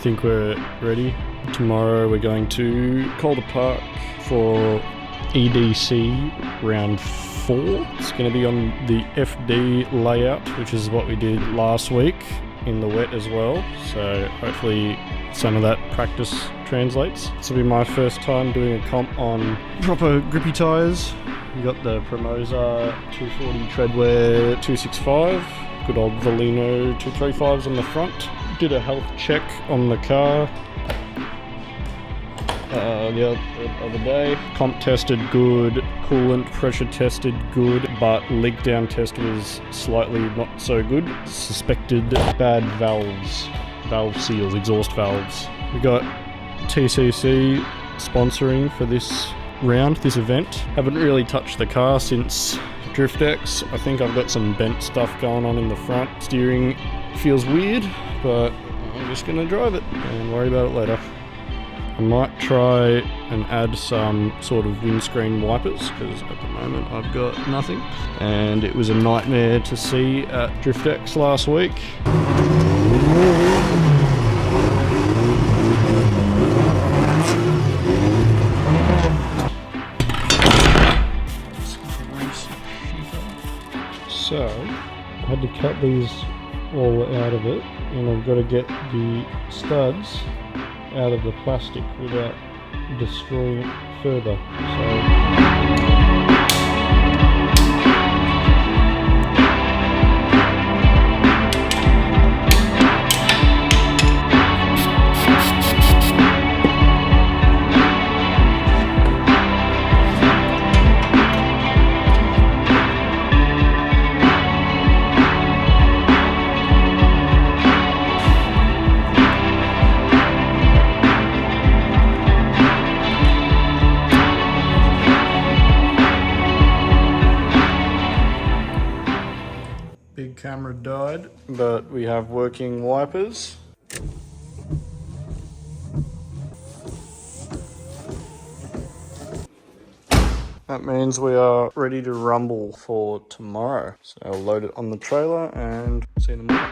think we're ready. Tomorrow we're going to Calder Park for EDC round 4. It's going to be on the FD layout, which is what we did last week in the wet as well. So hopefully some of that practice translates. This will be my first time doing a comp on proper grippy tyres. We got the Promosa 240 Treadwear 265, good old Valino 235s on the front. Did a health check on the car the other day. Comp tested good, coolant pressure tested good, but leak down test was slightly not so good. Suspected bad valves, valve seals, exhaust valves. We got TCC sponsoring for this round, this event. Haven't really touched the car since DriftX. I think I've got some bent stuff going on in the front. Steering feels weird, but I'm just gonna drive it and worry about it later. I might try and add some sort of windscreen wipers, because at the moment I've got nothing. And it was a nightmare to see at DriftX last week. So, I had to cut these all out of it, and I've got to get the studs out of the plastic without destroying it further. Big camera died, but we have working wipers. That means we are ready to rumble for tomorrow. So I'll load it on the trailer and see you in the morning.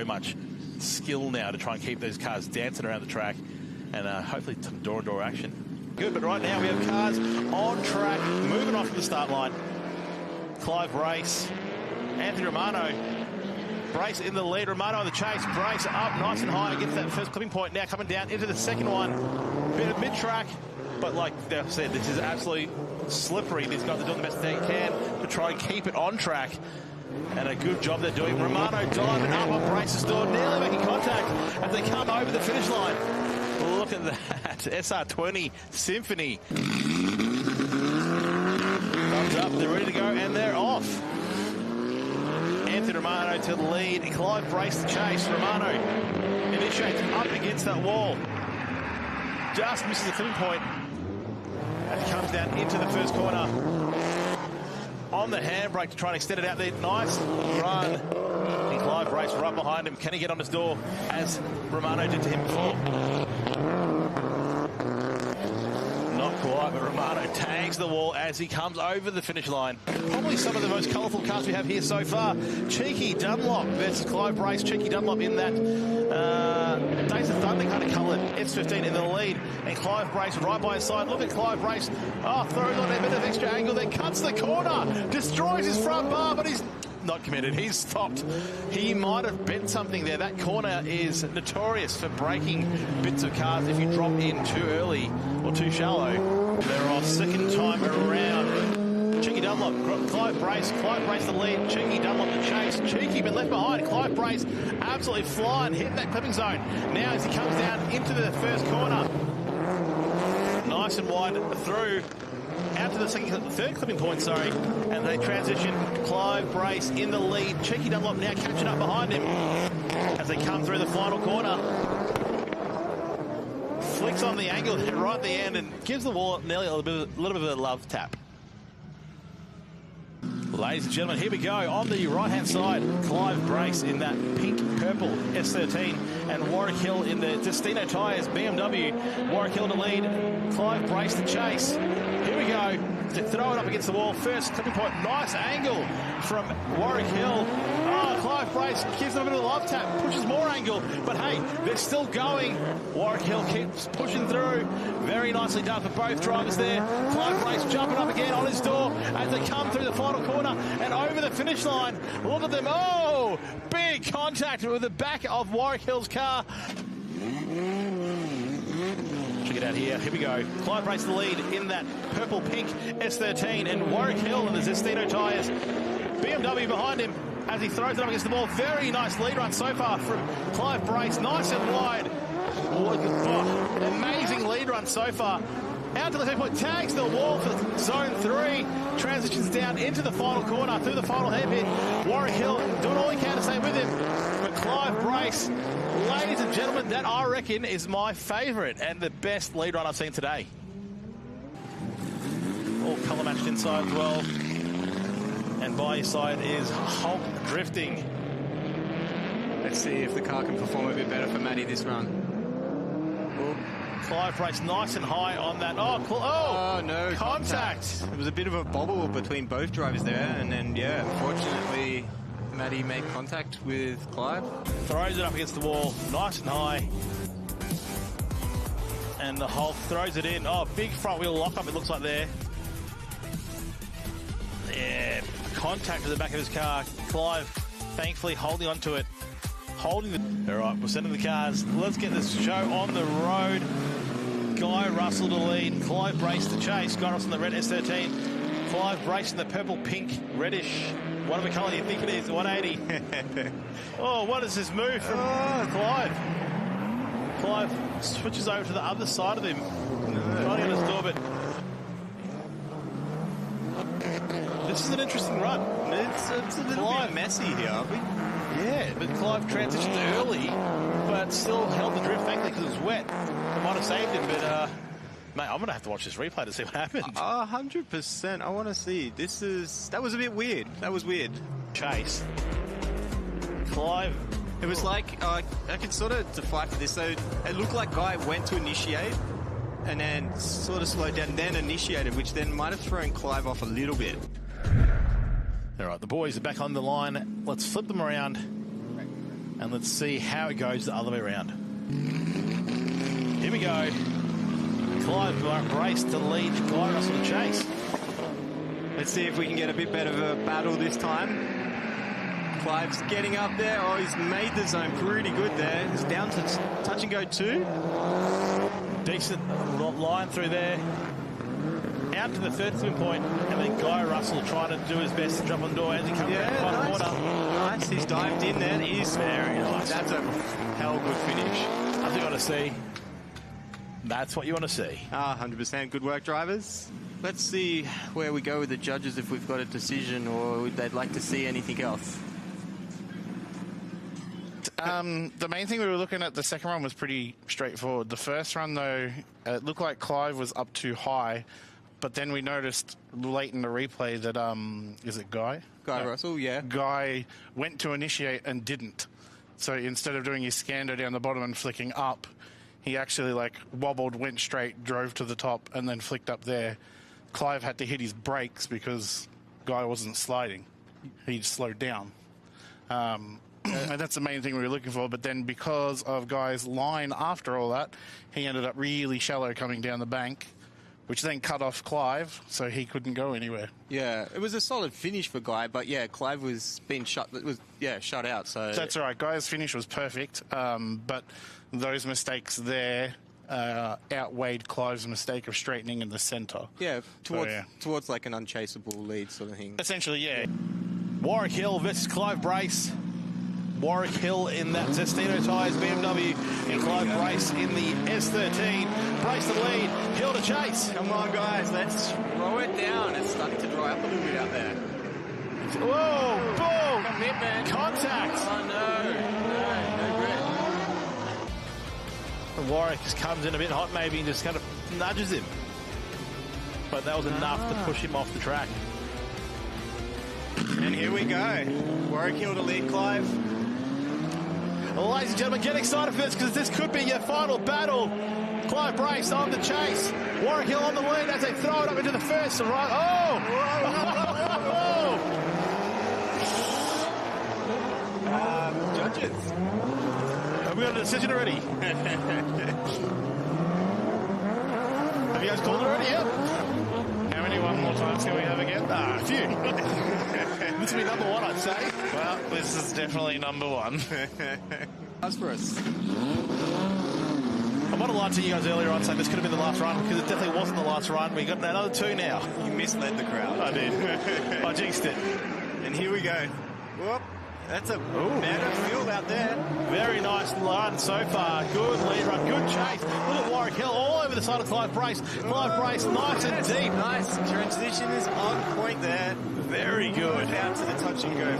Much skill now to try and keep those cars dancing around the track, and hopefully some door-to-door action. Good, but right now we have cars on track, moving off the start line. Clive Brace, Anthony Romano. Brace in the lead, Romano on the chase. Brace up nice and high against that first clipping point. Now coming down into the second one. Bit of mid-track, but like Steph said, this is absolutely slippery. These guys are doing the best they can to try and keep it on track. And a good job they're doing. Romano diving up on Brace's door, nearly making contact as they come over the finish line. Look at that. SR20 Symphony. Thumbs up, they're ready to go, and they're off. Anthony Romano to the lead. Clive Brace to chase. Romano initiates up against that wall. Just misses the clipping point as he comes down into the first corner. On the handbrake to try and extend it out there. Nice run. And Clive Brace right behind him. Can he get on his door as Romano did to him before? Not quite, but Romano tags the wall as he comes over the finish line. Probably some of the most colourful cars we have here so far. Cheeky Dunlop versus Clive Brace. Cheeky Dunlop in that Days of Thunder kind of coloured. S15 in the lead. And Clive Brace right by his side. Look at Clive Brace. Oh, throws on a bit of extra angle, then cuts the corner. Destroys his front bar, but he's not committed. He's stopped. He might have bent something there. That corner is notorious for breaking bits of cars if you drop in too early or too shallow. They're off second time around. Cheeky Dunlop, Clive Brace the lead. Cheeky Dunlop the chase. Cheeky been left behind. Clive Brace absolutely flying, hitting that clipping zone. Now as he comes down into the first corner, nice and wide through. Out to the third clipping point, and they transition. Clive Brace in the lead. Cheeky Dunlop now catching up behind him as they come through the final corner. Flicks on the angle right at the end and gives the wall nearly a little bit of a love tap. Ladies and gentlemen, here we go. On the right-hand side, Clive Brace in that pink-purple S13 and Warwick Hill in the Destino Tyres BMW. Warwick Hill to lead, Clive Brace to chase. Here we go. To throw it up against the wall. First clipping point. Nice angle from Warwick Hill. Oh, Clive Brace gives them a bit of a love tap. Pushes more angle. But hey, they're still going. Warwick Hill keeps pushing through. Very nicely done for both drivers there. Clive Brace jumping up again on his door as they come through the final corner and over the finish line. Look at them. Oh, big contact with the back of Warwick Hill's car. Check it out here. Here we go. Clive Brace the lead in that purple-pink S13 and Warwick Hill in the Zestino Tyres. BMW behind him as he throws it up against the wall. Very nice lead run so far from Clive Brace. Nice and wide. Oh, amazing lead run so far. Out to the point, tags the wall for zone 3. Transitions down into the final corner through the final hairpin. Warwick Hill doing all he can to stay with him. But Clive Brace, ladies and gentlemen, that I reckon is my favourite and the best lead run I've seen today. All colour matched inside as well. And by his side is Hulk drifting. Let's see if the car can perform a bit better for Matty this run. Clive Brace nice and high on that. Oh, no contact. It was a bit of a bobble between both drivers there, and then yeah, unfortunately Matty made contact with Clive. Throws it up against the wall, nice and high. And the Hulk throws it in. Oh, big front wheel lock up it looks like there. Yeah, contact with the back of his car. Clive thankfully holding onto it. All right, we're sending the cars. Let's get this show on the road. Guy Russell to lead. Clive Brace to chase. Guy Russell in the red S13. Clive Brace in the purple, pink, reddish. Whatever colour you think it is. 180. Oh, what is this move from Clive? Clive switches over to the other side of him. Trying to get his door, but this is an interesting run. It's a little bit messy here, aren't we? Yeah, but Clive transitioned early, but still held the drift, thankfully, because it was wet. It might have saved him, but, mate, I'm going to have to watch this replay to see what happened. 100%. I want to see. That was a bit weird. That was weird. Chase. Clive. It was like, I could sort of deflect this. So it looked like Guy went to initiate and then sort of slowed down, then initiated, which then might have thrown Clive off a little bit. All right, the boys are back on the line. Let's flip them around and let's see how it goes the other way around. Here we go. Clive Brace to lead, Guy Russell to chase. Let's see if we can get a bit better of a battle this time. Clive's getting up there. Oh, he's made the zone pretty good there. He's down to touch and go 2. Decent line through there. Out to the third swim point, and then Guy Russell trying to do his best to jump on the door as he comes around the final corner. Nice, he's dived in there. He's very nice. That's a hell good finish. That's what you want to see. That's what you want to see. 100%. Good work, drivers. Let's see where we go with the judges, if we've got a decision or they'd like to see anything else. The main thing we were looking at, the second run was pretty straightforward. The first run, though, it looked like Clive was up too high. But then we noticed late in the replay that, is it Guy? Guy Russell, yeah. Guy went to initiate and didn't. So instead of doing his scander down the bottom and flicking up, he actually wobbled, went straight, drove to the top, and then flicked up there. Clive had to hit his brakes because Guy wasn't sliding. He slowed down. And that's the main thing we were looking for. But then because of Guy's line after all that, he ended up really shallow coming down the bank, which then cut off Clive, so he couldn't go anywhere. Yeah, it was a solid finish for Guy, but yeah, Clive was being shut out. So That's all right. Guy's finish was perfect, but those mistakes there outweighed Clive's mistake of straightening in the centre. yeah, towards like an unchaseable lead sort of thing. Essentially, yeah. Warwick Hill versus Clive Brace. Warwick Hill in that Zestino tyres BMW and Clive Brace in the S13. Brace the lead, Hill to chase. Come on, guys, let's throw it down. It's starting to dry up a little bit out there. Whoa, boom! Commitment. Contact. Oh no grip. Warwick just comes in a bit hot maybe and just kind of nudges him. But that was enough to push him off the track. And here we go. Warwick Hill to lead Clive. Ladies and gentlemen, get excited for this because this could be your final battle. Clive Brace on the chase. Warwick Hill on the lead as they throw it up into the first. Right. Oh! Judges. Have we got a decision already? Have you guys called it already? Yep. How many one more times can we have again? A few. This will be number one, I'd say. Well, this is definitely number one. That's for us. I might have lied to you guys earlier on saying this could have been the last run because it definitely wasn't the last run. We got another two now. You misled the crowd. I did. I jinxed it. And here we go. Whoop. That's a better field out there. Very nice run so far. Good lead run. Good chase. Look at Warwick Hill all over the side of Clive Brace. Clive Brace nice and deep. Nice. Transition is on point there. Very good. Out to the touch and go.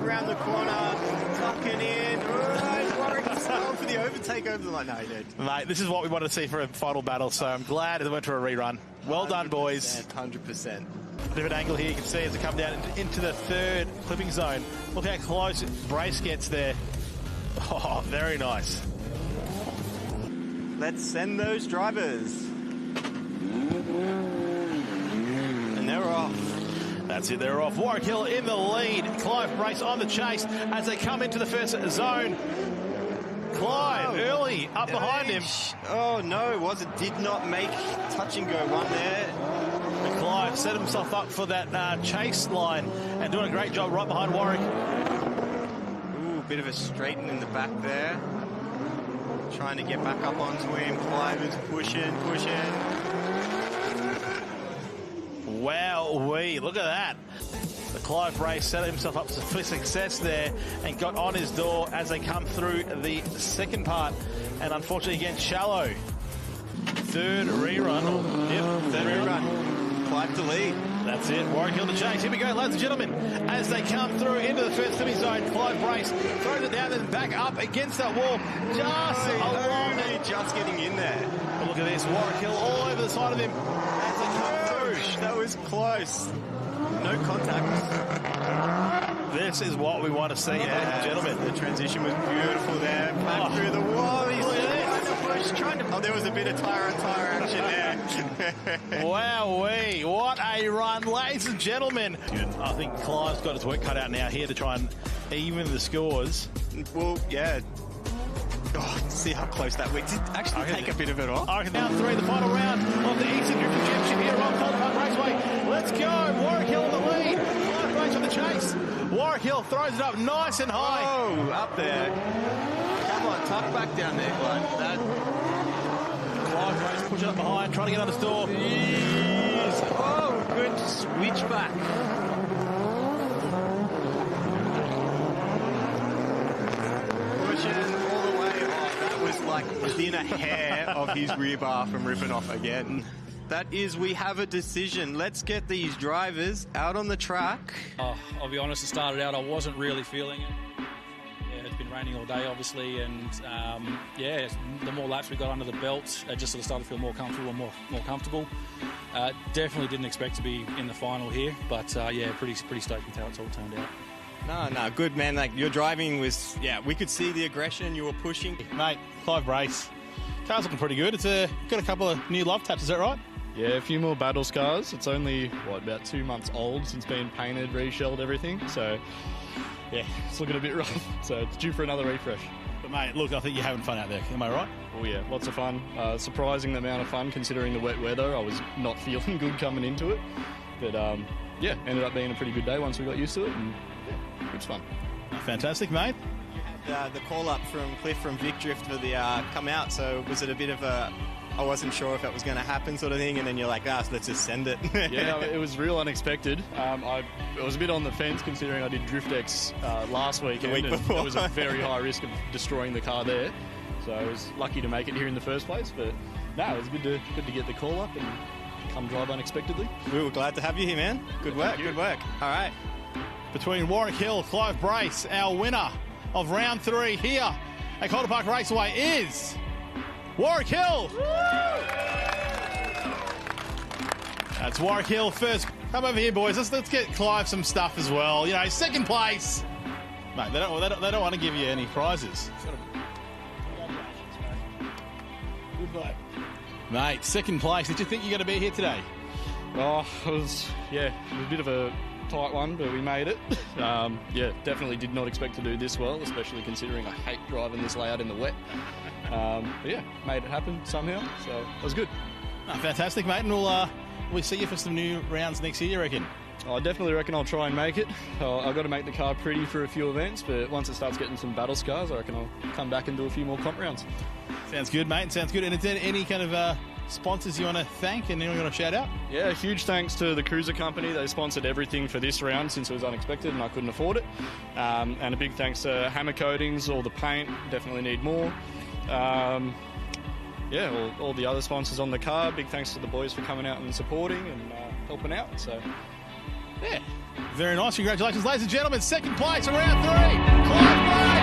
Around the corner. Tucking in. Right. Warwick's going for the overtake over the line. No, he did. Mate, this is what we wanted to see for a final battle, so I'm glad it went to a rerun. Well done, boys. 100%. Bit of an angle here, you can see as they come down into the third clipping zone. Look how close Brace gets there. Oh, very nice. Let's send those drivers. And they're off. That's it, they're off. Warwick Hill in the lead. Clive Brace on the chase as they come into the first zone. Clive early up behind him. Oh no, did not make touch and go one there. And Clive set himself up for that chase line and doing a great job right behind Warwick. Ooh, bit of a straighten in the back there. Trying to get back up onto him. Clive is pushing. Wowee, look at that. The Clive Brace set himself up for success there and got on his door as they come through the second part. And unfortunately, again, shallow. Third rerun. Third rerun. Clive to lead. That's it. Warwick Hill to chase. Here we go, ladies and gentlemen. As they come through into the first semi zone, Clive Brace throws it down and back up against that wall. Just along it. Just getting in there. But look at this. Warwick Hill all over the side of him as they come through. That was close. No contact. This is what we want to see, ladies and gentlemen. The transition was beautiful there. Back through the wall. He's trying to. Oh, there was a bit of tire action there. Wowee, what a run, ladies and gentlemen. I think Clive's got his work cut out now here to try and even the scores. Well, yeah. Oh, see how close that went. Did actually take a bit of it off. I reckon now three, the final round of the Eastern Drift Championship here on Calder Park Raceway. Let's go. Warwick Hill in the lead. Clive Brace on the chase. Warwick Hill throws it up nice and high. Oh, up there. Come on, tuck back down there, Clive. Clive Brace pushing up behind, trying to get on his door. Oh, good switchback. Pushing all the way off. That was like within a hair of his rear bar from ripping off again. That is, we have a decision. Let's get these drivers out on the track. I'll be honest, it started out, I wasn't really feeling it. Yeah, it's been raining all day, obviously, and the more laps we got under the belt, it just sort of started to feel more comfortable and more comfortable. Definitely didn't expect to be in the final here, but pretty stoked with how it's all turned out. No, good, man. Like, your driving was, we could see the aggression. You were pushing. Mate, Clive Brace. Car's looking pretty good. It's got a couple of new love taps, is that right? Yeah, a few more battle scars. It's only, about 2 months old since being painted, reshelled, everything. So, yeah, it's looking a bit rough. So it's due for another refresh. But mate, look, I think you're having fun out there. Am I right? Oh yeah, lots of fun. Surprising amount of fun considering the wet weather. I was not feeling good coming into it. But yeah, ended up being a pretty good day once we got used to it, and yeah, it was fun. Fantastic, mate. You had the call up from Cliff from Vic Drift for the come out, so was it a bit of a I wasn't sure if it was going to happen sort of thing, and then you're like, so let's just send it. Yeah, it was real unexpected. I was a bit on the fence considering I did DriftX last weekend, week before. There was a very high risk of destroying the car there. So I was lucky to make it here in the first place, but no, it was good to get the call up and come drive unexpectedly. We were glad to have you here, man. Good work, good work. All right. Between Warwick Hill, Clive Brace, our winner of round 3 here at Calder Park Raceway is Warwick Hill. That's Warwick Hill first. Come over here, boys. Let's get Clive some stuff as well. You know, second place. Mate, they don't want to give you any prizes. Goodbye. Mate, second place. Did you think you're going to be here today? Oh, it was a bit of a tight one, but we made it. Yeah, definitely did not expect to do this well, especially considering I hate driving this layout in the wet. But yeah, made it happen somehow, so it was good. Fantastic, mate, and we'll see you for some new rounds next year, you reckon? I definitely reckon I'll try and make it. I've got to make the car pretty for a few events, but once it starts getting some battle scars, I reckon I'll come back and do a few more comp rounds. Sounds good, mate. Sounds good. And is there any kind of sponsors you want to thank and anyone you want to shout out? Yeah, huge thanks to the Cruiser Company. They sponsored everything for this round since it was unexpected and I couldn't afford it. And a big thanks to HAMR Coatings, all the paint, definitely need more. Yeah, all the other sponsors on the car. Big thanks to the boys for coming out and supporting and helping out. So, yeah, very nice. Congratulations, ladies and gentlemen. Second place, round 3, Clive Brace.